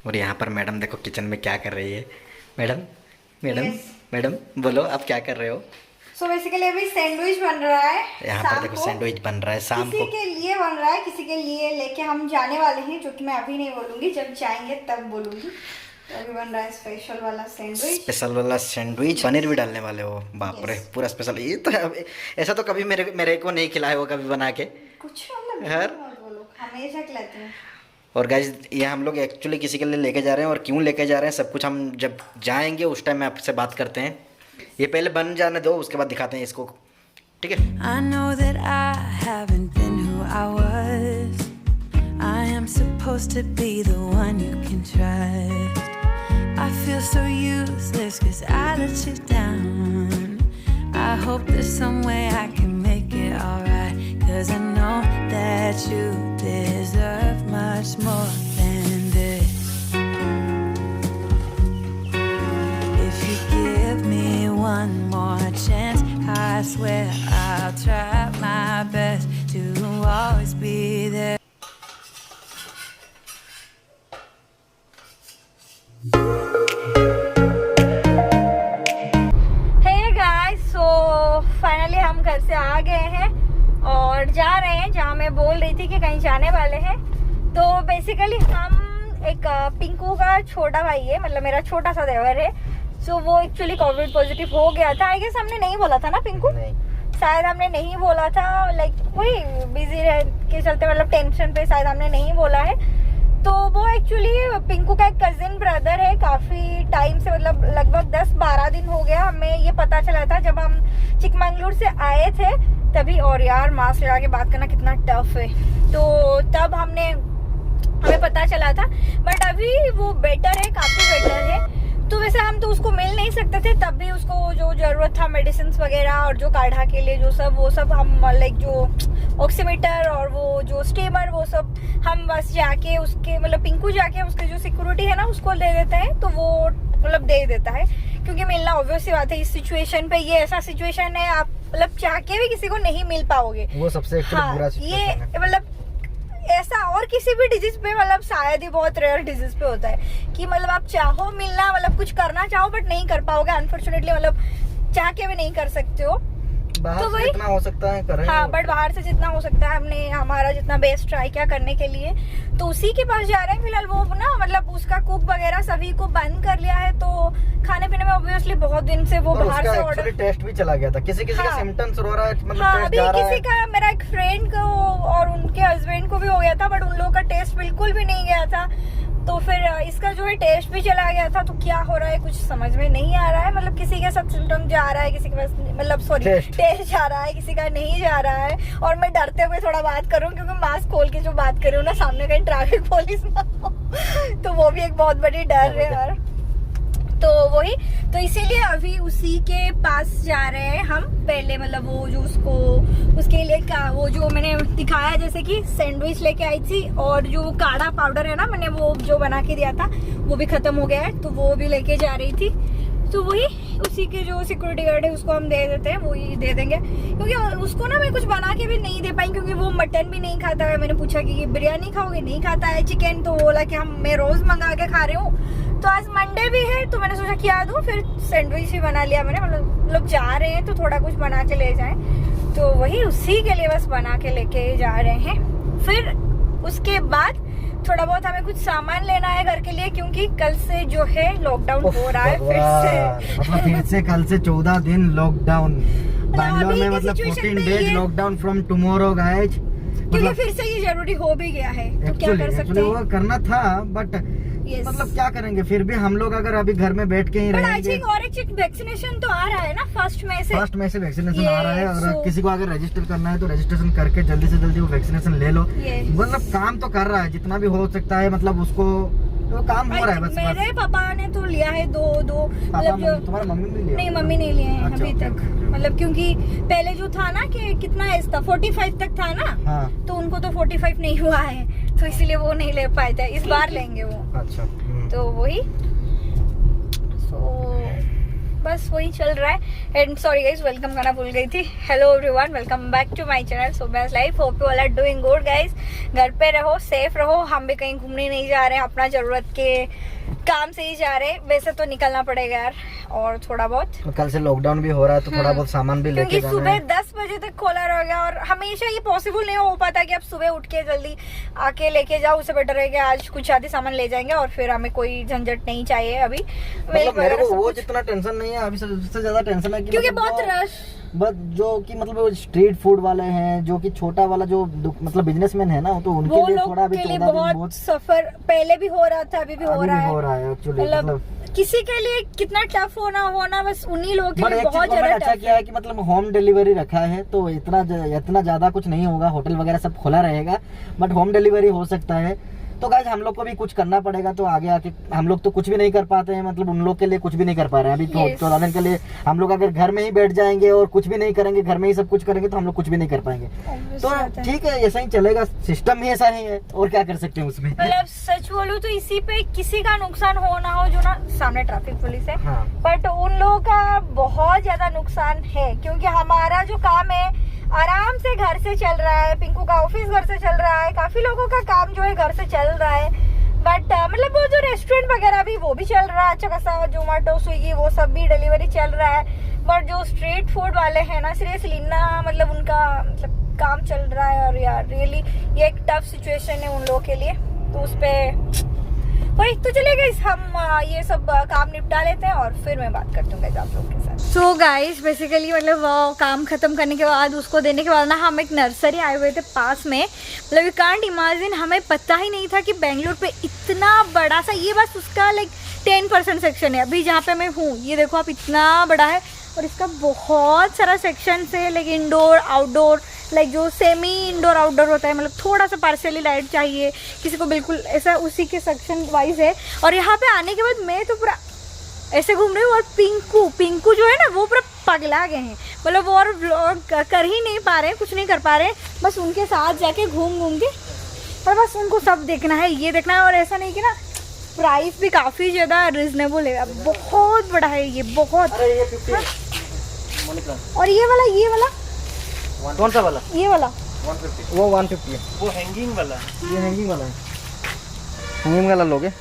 और यहाँ पर मैडम देखो किचन में क्या कर रही है। Madam madam Yes. मैडम बोलो आप क्या कर रहे हो। सो बेसिकली अभी सैंडविच बन रहा है यहाँ पर शाम देखो को। सैंडविच बन रहा है शाम किसी को। के लिए बन रहा है, किसी के लिए लेके हम जाने वाले हैं, जो कि मैं अभी नहीं बोलूंगी, जब जाएंगे तब बोलूंगी। तो अभी बन रहा है स्पेशल वाला सैंडविच। स्पेशल वाला सैंडविच, पनीर भी डालने वाले हो। बाप रे Yes. पूरा स्पेशल। ये तो ऐसा तो कभी मेरे मेरे को नहीं खिलाया हो कभी बना के। कुछ मतलब यार। मत बोलो, हमेशा खिलाते हैं। और गाइज ये हम लोग एक्चुअली किसी के लिए लेके जा रहे हैं, और क्यों लेके जा रहे हैं सब कुछ हम जब जाएंगे उस टाइम में आपसे बात करते हैं। ये पहले बन जाने दो, उसके बाद दिखाते हैं इसको, ठीक है। I know that I haven't been who I was. I am supposed to be the one you can trust. I feel so useless 'cause I let you down. I hope there's some way I can make it alright, 'cause I know that you deserve much more than this. If you give me one more chance, I swear I'll try my best to always be there. Hey guys, so finally हम घर से आ गए हैं और जा रहे हैं जहाँ मैं बोल रही थी कि कहीं जाने वाले हैं। तो बेसिकली हम एक पिंकू का छोटा भाई है, मतलब मेरा छोटा सा देवर है। सो वो एक्चुअली कोविड पॉजिटिव हो गया था। आई गेस हमने नहीं बोला था ना पिंकू, शायद हमने नहीं बोला था, लाइक वही बिजी रह के चलते, मतलब टेंशन पे शायद हमने नहीं बोला है। तो वो एक्चुअली पिंकू का एक कजिन ब्रदर है, काफी टाइम से, मतलब लगभग 10-12 दिन हो गया हमें ये पता चला था जब हम चिकमंगलुरु से आए थे तभी। और यार मास्क लगा के बात करना कितना टफ है, तो तब हमें पता चला था। बट अभी वो बेटर है, काफी बेटर है। तो वैसे हम तो उसको मिल नहीं सकते थे, तब भी उसको जो जरूरत था मेडिसिन वगैरह और जो काढ़ा के लिए वो सब हम लाइक जो ऑक्सीमीटर और वो जो स्टीमर वो सब हम बस जाके उसके, मतलब पिंकू जाके उसके जो सिक्योरिटी है ना उसको दे देते हैं, तो वो मतलब दे देता है। क्योंकि मिलना ऑब्वियस बात है इस सिचुएशन पे, ये ऐसा सिचुएशन है आप मतलब चाह के भी किसी को नहीं मिल पाओगे। वो सबसे हाँ, बुरा ये मतलब ऐसा और किसी भी डिजीज पे, मतलब शायद ही बहुत रेयर डिजीज पे होता है कि मतलब आप चाहो मिलना, मतलब कुछ करना चाहो बट नहीं कर पाओगे अनफॉर्चुनेटली, मतलब चाह के भी नहीं कर सकते हो। बाहर तो से वही जितना हो सकता है करेंगे। हाँ, बट बाहर से जितना हो सकता है हमने हमारा जितना बेस्ट ट्राई किया करने के लिए। तो उसी के पास जा रहे हैं फिलहाल। वो ना मतलब उसका कुक वगैरह सभी को बंद कर लिया है, तो खाने पीने में ऑब्वियसली बहुत दिन से वो बाहर से ऑर्डर। टेस्ट भी चला गया था, किसी किसी का सिम्टम्स हो रहा है, मतलब हाँ, टेस्ट अभी जा रहा किसी है। का, मेरा एक फ्रेंड को और उनके हस्बैंड को भी हो गया था, बट उन लोगों का टेस्ट बिल्कुल भी नहीं गया था। तो फिर इसका जो है टेस्ट भी चला गया था। तो क्या हो रहा है कुछ समझ में नहीं आ रहा है, मतलब किसी के साथ सिम्टम जा रहा है, किसी के पास मतलब सॉरी टेस्ट जा रहा है, किसी का नहीं जा रहा है। और मैं डरते हुए थोड़ा बात करूं क्योंकि मास्क खोल के जो बात कर रही हूँ ना, सामने कहीं ट्रैफिक पुलिस ना हो, तो वो भी एक बहुत बड़ी डर है यार। तो वही, तो इसीलिए अभी उसी के पास जा रहे हैं हम पहले, मतलब वो जो उसके लिए का वो जो मैंने दिखाया जैसे कि सैंडविच लेके आई थी, और जो काढ़ा पाउडर है ना मैंने वो जो बना के दिया था वो भी खत्म हो गया है, तो वो भी लेके जा रही थी। तो वही उसी के जो सिक्योरिटी गार्ड है उसको हम दे देते हैं, वो ही दे देंगे। क्योंकि उसको ना मैं कुछ बना के भी नहीं दे पाई, क्योंकि वो मटन भी नहीं खाता है। मैंने पूछा कि बिरयानी खाओगे, नहीं खाता है चिकन, तो बोला कि मैं रोज मंगा के खा रही हूँ। तो आज मंडे भी है तो मैंने सोचा क्या दूं, फिर सैंडविच भी बना लिया मैंने। मतलब लोग जा रहे हैं तो थोड़ा कुछ बना के ले जाएं, तो वही उसी के लिए बस बना के लेके जा रहे हैं। फिर उसके बाद थोड़ा बहुत हमें कुछ सामान लेना है घर के लिए, क्योंकि कल से जो है लॉकडाउन हो रहा है फिर से। मतलब फिर से कल से 14 दिन लॉकडाउन बैंगलोर में, मतलब 14 days lockdown from tomorrow guys. क्योंकि फिर से ये जरूरी हो भी गया है, तो क्या कर सकते हैं। वो करना था बट मतलब क्या करेंगे, फिर भी हम लोग अगर अभी घर में बैठ के ही रहेंगे। और एक वैक्सीनेशन तो आ रहा है ना फर्स्ट में से वैक्सीनेशन आ रहा है। और किसी को अगर रजिस्टर करना है तो रजिस्ट्रेशन करके जल्दी से जल्दी वो वैक्सीनेशन ले लो। मतलब काम तो कर रहा है जितना भी हो सकता है, मतलब उसको तो काम हो रहा है। बस मेरे पापा ने तो लिया है दो मतलब जो तुम्हारा मम्मी ने लिया? नहीं, मम्मी नहीं लिए हैं अच्छा, अभी तक। मतलब क्योंकि पहले जो था ना कि कितना एज था, 45 तक था ना। हाँ। तो उनको तो 45 नहीं हुआ है, तो इसीलिए वो नहीं ले पाए थे। इस बार लेंगे वो। अच्छा। तो वही बस वही चल रहा है। एंड सॉरी गाइज, वेलकम करना भूल गई थी। Hello everyone, welcome back to my channel सोबैस life. Hope you all are doing good guys. घर पे रहो, सेफ रहो। हम भी कहीं घूमने नहीं जा रहे हैं, अपना जरूरत के काम से ही जा रहे हैं। वैसे तो निकलना पड़ेगा यार, और थोड़ा बहुत तो कल से लॉकडाउन भी हो रहा है तो थोड़ा बहुत सामान भी लेके क्योंकि जाना है। सुबह 10 बजे तक खोला रहेगा और हमेशा ये पॉसिबल नहीं हो पाता कि आप सुबह उठ के जल्दी आके लेके जाओ। उससे बेटर है कि आज कुछ आधे सामान ले जाएंगे और फिर हमें कोई झंझट नहीं चाहिए अभी। मतलब मेरे को वो जितना टेंशन नहीं है अभी, सबसे ज्यादा टेंशन है कि क्योंकि मतलब बहुत रश, बस जो कि मतलब स्ट्रीट फूड वाले हैं, जो कि छोटा वाला जो मतलब बिजनेसमैन है ना, तो उनके वो लिए लोग थोड़ा अभी के लिए 14 दिन बहुत सफर पहले भी हो रहा था, अभी भी हो रहा है एक्चुअली। मतलब किसी के लिए कितना टफ होना बस उन्हीं लोगों के बट लिए एक चीज बहुत ज्यादा अच्छा टफ किया है कि मतलब होम डिलीवरी रखा है, तो इतना ज्यादा कुछ नहीं होगा। होटल वगैरह सब खुला रहेगा बट होम डिलीवरी हो सकता है। तो गाइस हम लोग को भी कुछ करना पड़ेगा, तो आगे आके हम लोग तो कुछ भी नहीं कर पाते हैं, मतलब उन लोग के लिए कुछ भी नहीं कर पा रहे हैं अभी। 14 दिन के लिए हम लोग अगर घर में ही बैठ जाएंगे और कुछ भी नहीं करेंगे, घर में ही सब कुछ करेंगे, तो हम लोग कुछ भी नहीं कर पाएंगे। तो ठीक है, ऐसा ही चलेगा, सिस्टम ही ऐसा ही है, और क्या कर सकते हैं उसमें। मतलब सच बोलूं तो इसी पे किसी का नुकसान हो ना हो, जो ना सामने ट्रैफिक पुलिस है, हाँ। बट उन लोगों का बहुत ज्यादा नुकसान है क्योंकि हमारा जो काम है आराम से घर से चल रहा है। पिंकू का ऑफिस घर से चल रहा है, काफी लोगों का काम जो है घर से चल रहा है। बट मतलब वो जो रेस्टोरेंट वगैरह भी वो भी चल रहा है अच्छा खासा, जोमेटो स्विगी वो सब भी डिलीवरी चल रहा है। बट जो स्ट्रीट फूड वाले हैं ना, सीरियसली ना मतलब उनका मतलब काम चल रहा है और यार रियली ये एक टफ सिचुएशन है उन लोगों के लिए। तो उस पे वही तो चलेगा, हम ये सब काम निपटा लेते हैं और फिर मैं बात करती हूँ आप लोगों के साथ। सो गाइस बेसिकली मतलब वो काम खत्म करने के बाद, उसको देने के बाद ना हम एक नर्सरी आए हुए थे पास में। मतलब यू कांट इमेजिन, हमें पता ही नहीं था कि बेंगलोर पे इतना बड़ा सा, ये बस उसका लाइक 10% सेक्शन है अभी जहाँ पे मैं हूँ। ये देखो आप, इतना बड़ा है और इसका बहुत सारा सेक्शन है, लाइक इंडोर आउटडोर, लाइक जो सेमी इंडोर आउटडोर होता है, मतलब थोड़ा सा पार्शियली लाइट चाहिए किसी को, बिल्कुल ऐसा उसी के सेक्शन वाइज है। और यहाँ पे आने के बाद मैं तो पूरा ऐसे घूम रही हूँ और पिंकू जो है ना वो पूरा पगला गए हैं। मतलब वो और व्लॉग कर ही नहीं पा रहे हैं, कुछ नहीं कर पा रहे हैं, बस उनके साथ जाके घूम के और बस उनको सब देखना है, ये देखना है। और ऐसा नहीं कि ना प्राइस भी काफ़ी ज़्यादा रिजनेबल है, बहुत बड़ा है ये, बहुत। और ये वाला कौन सा वाला? ये वाला 150। वो 150 है। वो हैंगिंग वाला, ये हैंगिंग वाला है। हैंगिंग वाला लोगे?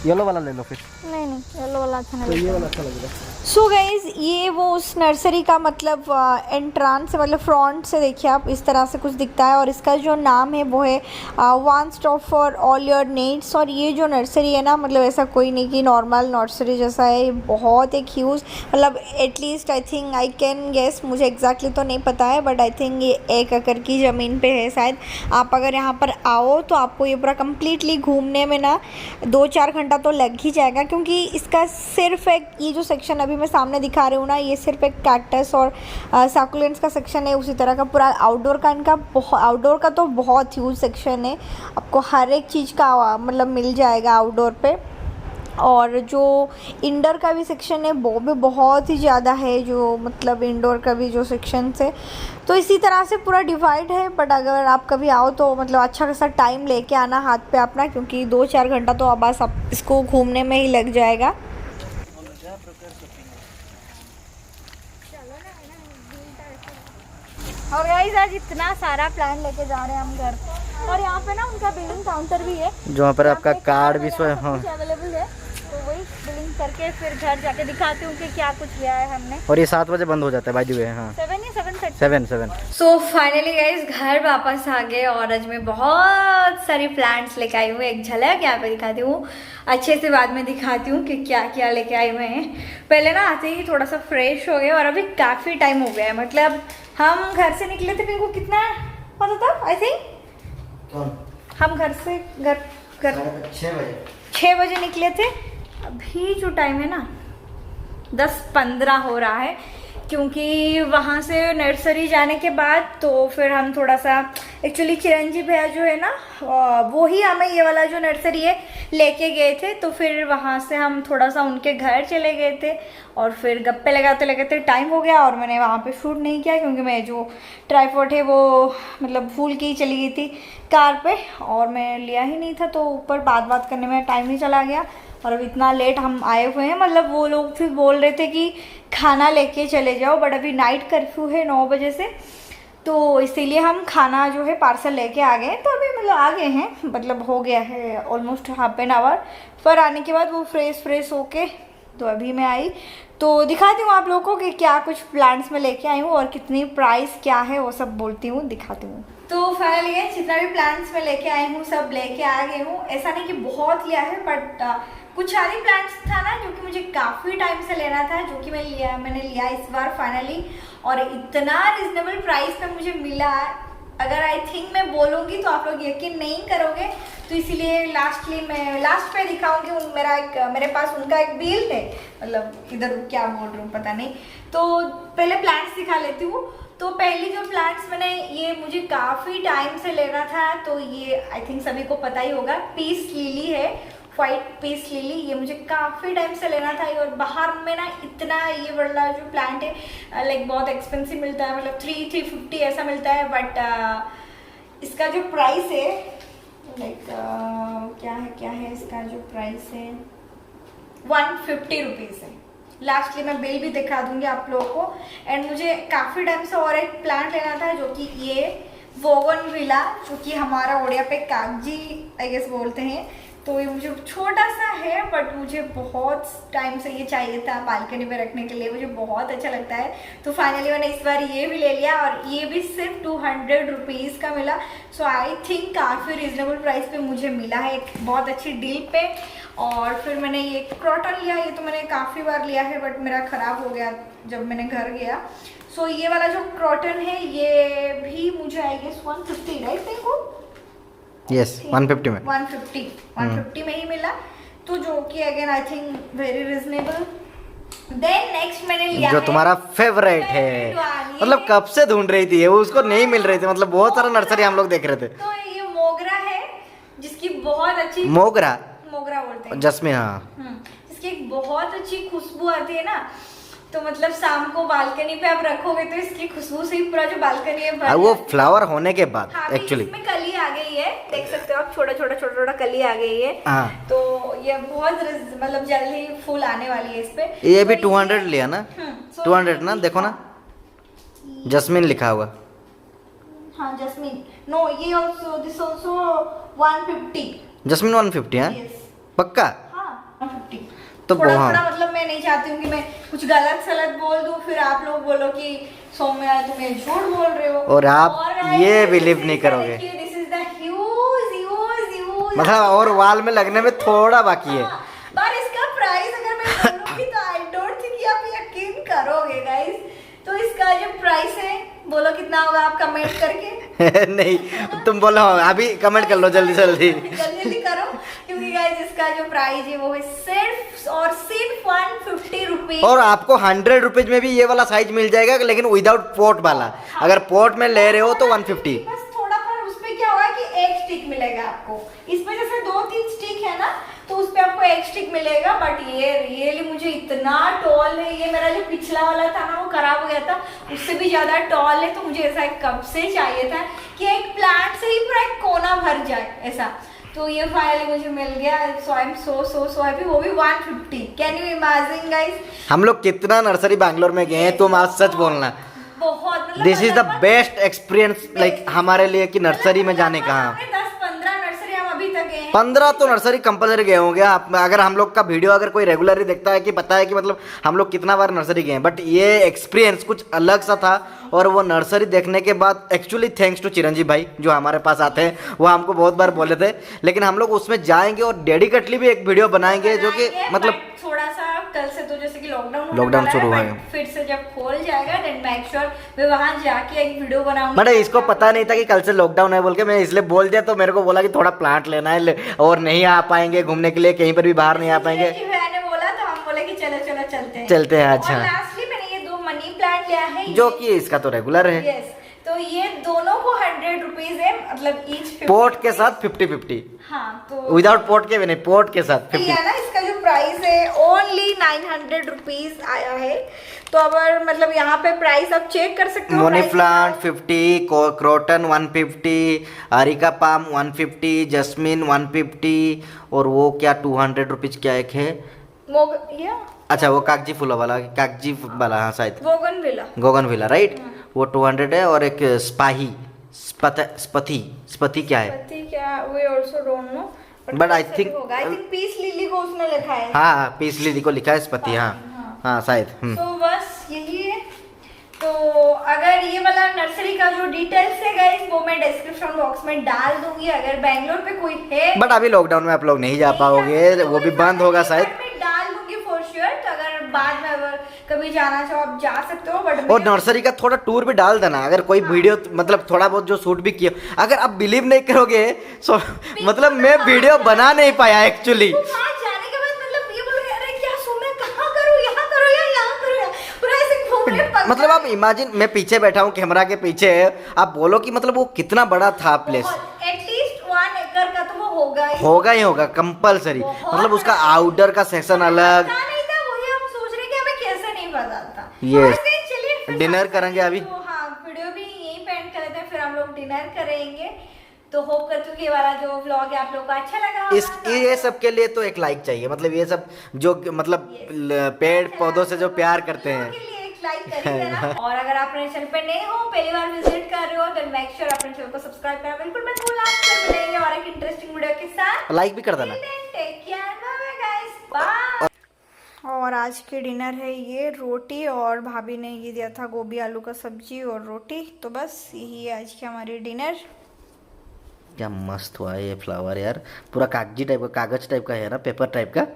येलो वाला ले लो फिर। नहीं येलो वाला अच्छा तो नहीं। ये वाला अच्छा लगेगा। सो गाइज ये वो उस नर्सरी का मतलब एंट्रांस है, मतलब फ्रंट से देखिए आप इस तरह से कुछ दिखता है। और इसका जो नाम है वो है one stop for all your needs. और ये जो नर्सरी है ना, मतलब ऐसा कोई नहीं कि नॉर्मल नर्सरी जैसा है, ये बहुत एक ह्यूज, मतलब at least I think I can guess, मुझे एग्जैक्टली तो नहीं पता है बट आई थिंक ये 1 एकड़ की ज़मीन पे है शायद। आप अगर यहाँ पर आओ तो आपको ये पूरा कम्प्लीटली घूमने में ना 2-4 घंटा तो लग ही जाएगा, क्योंकि इसका सिर्फ एक ये जो सेक्शन अभी मैं सामने दिखा रही हूँ ना, ये सिर्फ एक कैक्टस और सकुलेंट्स का सेक्शन है। उसी तरह का पूरा आउटडोर का आउटडोर का तो बहुत ह्यूज सेक्शन है, आपको हर एक चीज़ का मतलब मिल जाएगा आउटडोर पे। और जो इंडोर का भी सेक्शन है वो भी बहुत ही ज़्यादा है, जो मतलब इंडोर का भी जो सेक्शन है तो इसी तरह से पूरा डिवाइड है। बट अगर आप कभी आओ तो मतलब अच्छा खासा टाइम लेके आना हाथ पे अपना, क्योंकि 2-4 घंटा तो बस आप इसको घूमने में ही लग जाएगा। और गाइस आज इतना सारा प्लान लेके जा रहे हैं हम घर, और यहाँ पे ना उनका बिलिंग काउंटर भी है, जहाँ पर आपका कार्ड भी अवेलेबल है। तो वही बिलिंग करके फिर घर जाके दिखाती हूँ कि क्या कुछ लिया है हमने। और ये 7 बजे बंद हो जाता है बाय द वे। हाँ 7। सो फाइनली गाइस घर वापस आ गए और आज मैं बहुत सारी प्लांट्स लेके आई हूँ। एक झलक यहाँ पे दिखाती हूँ, अच्छे से बाद में दिखाती हूँ कि क्या क्या लेके आई हुए हैं। पहले ना आते ही थोड़ा सा फ्रेश हो गए और अभी काफ़ी टाइम हो गया है, मतलब हम घर से निकले थे, पिंकू कितना पता था आई थिंक हम घर से घर 6 बजे निकले थे। अभी जो टाइम है ना 10:15 हो रहा है, क्योंकि वहाँ से नर्सरी जाने के बाद तो फिर हम थोड़ा सा एक्चुअली चिरंजी भैया जो है ना वो ही हमें ये वाला जो नर्सरी है लेके गए थे। तो फिर वहाँ से हम थोड़ा सा उनके घर चले गए थे और फिर गप्पे लगाते लगाते टाइम हो गया और मैंने वहाँ पे शूट नहीं किया, क्योंकि मैं जो ट्राईपॉड है वो मतलब भूल के ही चली गई थी कार पे और मैं लिया ही नहीं था। तो ऊपर बात करने में टाइम ही चला गया और अब इतना लेट हम आए हुए हैं, मतलब वो लोग फिर बोल रहे थे कि खाना लेके चले जाओ, बट अभी नाइट कर्फ्यू है 9 बजे से, तो इसीलिए हम खाना जो है पार्सल लेके आ गए। तो अभी मतलब आ गए हैं, मतलब हो गया है ऑलमोस्ट हाफ एन आवर। पर आने के बाद वो फ्रेश होके तो अभी मैं आई, तो दिखाती हूँ आप लोगों को कि क्या कुछ प्लांट्स में लेके आई हूँ और कितनी प्राइस क्या है वो सब बोलती हूँ, दिखाती हूँ। तो फाइनली जितना भी प्लांट्स में लेके आई हूँ सब लेके आ गई हूँ। ऐसा नहीं कि बहुत लिया है, बट कुछ सारी प्लांट्स था ना जो कि मुझे काफ़ी टाइम से लेना था, जो कि मैंने लिया इस बार फाइनली, और इतना रिजनेबल प्राइस पे मुझे मिला। अगर आई थिंक मैं बोलूँगी तो आप लोग यकीन नहीं करोगे, तो इसीलिए मैं लास्ट पे दिखाऊंगी। मेरे पास उनका एक बिल है, मतलब इधर क्या बोल रही हूँ पता नहीं। तो पहले प्लांट्स दिखा लेती हूँ। तो पहली जो प्लांट्स मैंने, ये मुझे काफ़ी टाइम से लेना था, तो ये आई थिंक सभी को पता ही होगा, पीस लिली है, वाइट पीस लिली। ये मुझे काफ़ी टाइम से लेना था, और बाहर में ना इतना ये वाला जो प्लांट है लाइक बहुत एक्सपेंसिव मिलता है, मतलब 350 ऐसा मिलता है। बट इसका जो प्राइस है लाइक क्या है इसका जो प्राइस है 150 रुपीज़ है। लास्टली मैं बिल भी दिखा दूंगी आप लोगों को। एंड मुझे काफ़ी टाइम से और एक प्लांट लेना था, जो कि ये बोगनविला, जो कि हमारा ओडिया पे कागजी आई गेस बोलते हैं। तो ये मुझे छोटा सा है, बट मुझे बहुत टाइम से ये चाहिए था बालकनी में रखने के लिए, मुझे बहुत अच्छा लगता है। तो फाइनली मैंने इस बार ये भी ले लिया, और ये भी सिर्फ 200 रुपीज़ का मिला। सो आई थिंक काफ़ी रिजनेबल प्राइस पे मुझे मिला है, एक बहुत अच्छी डील पे। और फिर मैंने ये क्रॉटन लिया, ये तो मैंने काफ़ी बार लिया है, बट मेरा ख़राब हो गया जब मैंने घर गया। सो ये वाला जो क्रॉटन है ये भी मुझे आई गेस 150 राइट देखो, यस 150 में 150 में ही मिला, तो जो कि again I think very reasonable. Then next मैंने लिया जो तुम्हारा फेवरेट है, मतलब कब से ढूंढ रही थी वो, उसको नहीं मिल रही थी, मतलब बहुत सारा नर्सरी हम लोग देख रहे थे। तो ये मोगरा है, जिसकी बहुत अच्छी मोगरा बोलते हैं, जस्मीन, हाँ, इसकी एक बहुत अच्छी खुशबू आती है ना। तो मतलब शाम को बालकनी पे आप रखोगे तो इसकी खुशबू से ही पूरा जो बालकनी है वो फ्लावर होने के बाद एक्चुअली इसमें कली आ गई है, देख सकते हो आप, छोटा कली आ गई है। हाँ। तो ये बहुत मतलब जल्दी फूल आने वाली है इस पे। ये भी तो 200 लिया ना, 200 ना, देखो ना जस्मीन लिखा हुआ। हाँ जस्मीन, नो ये दिस आल्सो 150। जस्मीन 150 है, पक्का? हाँ 150। तो थोड़ा मतलब मैं नहीं चाहती हूँ कि मैं कुछ गलत सलत बोल दूँ, फिर आप लोग बोलो कि सौम्या तुम्हें झूठ बोल रहे हो, और आप ये बिलीव नहीं करोगे। दिस इज द ह्यूज मतलब और वाल में लगने में थोड़ा बाकी है। पर इसका प्राइस अगर मैं बोलूंगी तो आई डोंट थिंक आप यकीन करोगे गाइस। तो इसका जो प्राइस है बोलो कितना होगा आप कमेंट करके। नहीं तुम बोलो, अभी कमेंट कर लो जल्दी जल्दी करो, क्योंकि गाइस इसका जो प्राइस है वो है सिर्फ 150 रुपीज। और आपको 100 रुपीज में भी ये वाला साइज मिल जाएगा, लेकिन विदाउट पोट वाला। अगर पोट में ले रहे हो तो 150। बस थोड़ा पर उसमें क्या होगा कि एक स्टिक मिलेगा आपको, इसमें जैसे 2-3 स्टिक है ना, तो उस पे आपको एक स्टिक मिलेगा। बट ये रियली मुझे इतना टॉल है, ये मेरा जो पिछला वाला था ना वो खराब हो गया था, उससे भी ज्यादा टॉल है। तो मुझे ऐसा कब से चाहिए था कि एक प्लांट से ही पूरा एक कोना भर जाए ऐसा। तो ये फाइनली मुझे मिल गया, सो आई एम सो हैप्पी। वो भी 150। कैन यू इमेजिन गाइस, हम लोग कितना नर्सरी बैंगलोर में गए हैं, तुम आज सच बोलना। बहुत मतलब this is the best experience like हमारे लिए कि नर्सरी में जाने का। 15 तो नर्सरी कंपलसरी गए होंगे आप। अगर हम लोग का वीडियो अगर कोई रेगुलरली देखता है कि पता है कि मतलब हम लोग कितना बार नर्सरी गए हैं। बट ये एक्सपीरियंस कुछ अलग सा था, और वो नर्सरी देखने के बाद एक्चुअली थैंक्स टू चिरंजीव भाई जो हमारे पास आते हैं, वो हमको बहुत बार बोले थे। लेकिन हम लोग उसमें जाएंगे और डेडिकेटली भी एक वीडियो बनाएंगे, जो कि मतलब थोड़ा सा कल से तो जैसे कि लॉकडाउन शुरू हुआ है, फिर से जब खोल जाएगा देन मेक श्योर मैं वहां जाके एक वीडियो बनाऊंगी। मतलब इसको पता नहीं था कि कल से लॉकडाउन है बोल के, मैं इसलिए बोल दिया। तो मेरे को बोला कि थोड़ा प्लांट लेना है और नहीं आ पाएंगे घूमने के लिए, कहीं पर भी बाहर नहीं आ पाएंगे। मैंने बोला तो हम बोले कि चलो चलते हैं। चलते हैं। अच्छा, लास्टली मैंने ये 2 मनी प्लांट लिया है, जो कि इसका तो रेगुलर है। यस, तो ये दोनों को 100 रुपीज है, मतलब ईच पोर्ट के साथ 50-50, हाँ तो विदाउट पोर्ट के भी नहीं, पोर्ट के साथ 50। है ना, इसका जो प्राइस है ओनली 900 रुपीज आया है। तो अगर मतलब यहाँ पे प्राइस आप चेक कर सकते हो। Money price plant 50, croton 150, areca palm 150, जस्मिन 150, और वो क्या 200 रुपीज क्या एक है, या अच्छा वो कागजी फूलों वाला, कागजी वाला, हाँ शायद बोगनविला। गोगनविला राइट, वो 200 है। और एक स्पाही स्पति क्या है, पति क्या, we also don't know, But I think- I think peace lily को उसमें लिखा है। हाँ पीस लिली को लिखा है स्पति, हाँ हाँ शायद। तो बस यही है। तो अगर ये वाला नर्सरी का जो डिटेल्स है गाइस वो मैं डिस्क्रिप्शन बॉक्स में डाल दूंगी। अगर बैंगलोर पे कोई है, बट अभी लॉकडाउन में आप लोग नहीं जा पाओगे, वो भी बंद होगा शायद। मैं डाल दूंगी फॉर श्योर। तो अगर बाद में अगर कभी जाना चाहो आप जा सकते हो। बट और नर्सरी का थोड़ा टूर भी डाल देना, अगर कोई वीडियो मतलब थोड़ा बहुत जो शूट भी किया, अगर आप बिलीव नहीं करोगे सो मतलब मैं वीडियो बना नहीं पाया एक्चुअली। वहाँ जाने के बाद मतलब ये बोलोगे अरे क्या सो मैं कहाँ करूँ, यहाँ करूँ या यहाँ करूँ, पूरा ऐसे घूम रहे हैं। मतलब आप इमेजिन, मैं पीछे बैठा हूँ कैमरा के पीछे, आप बोलो कि मतलब वो कितना बड़ा था प्लेस। एटलीस्ट 1 एकड़ का तो वो होगा ही होगा कंपलसरी। मतलब उसका आउटडोर का सेक्शन अलग। पता नहीं था, वही हम सोच रहे कि हमें कैसे नहीं पता था। Yes. और फिर चलिए फिर डिनर साथ करेंगे अभी। तो हाँ वीडियो भी यहीं पे एंड कर देते हैं, फिर हम लोग डिनर करेंगे। तो होप करती हूँ कि ये वाला जो व्लॉग है आप लोगों को अच्छा लगा होगा। इस ये सब के लिए तो एक लाइक चाहिए, मतलब ये सब जो मतलब पेड़ पौधों से जो प्यार करते हैं। के लिए एक लाइक कर ही देना। और अगर आप मेरे चैनल पे नए हो, पहली बार विजिट कर रहे हो, तो मेक श्योर अपने चैनल को सब्सक्राइब करना बिल्कुल मत भूलना। फिर मिलेंगे और एक इंटरेस्टिंग वीडियो के साथ। लाइक भी कर देना। Take care, bye bye guys, bye. और आज के डिनर है ये रोटी, और भाभी ने ये दिया था गोभी आलू का सब्जी और रोटी। तो बस यही है आज की हमारी डिनर। क्या मस्त हुआ है ये फ्लावर यार, पूरा कागजी टाइप का, कागज टाइप का है ना, पेपर टाइप का।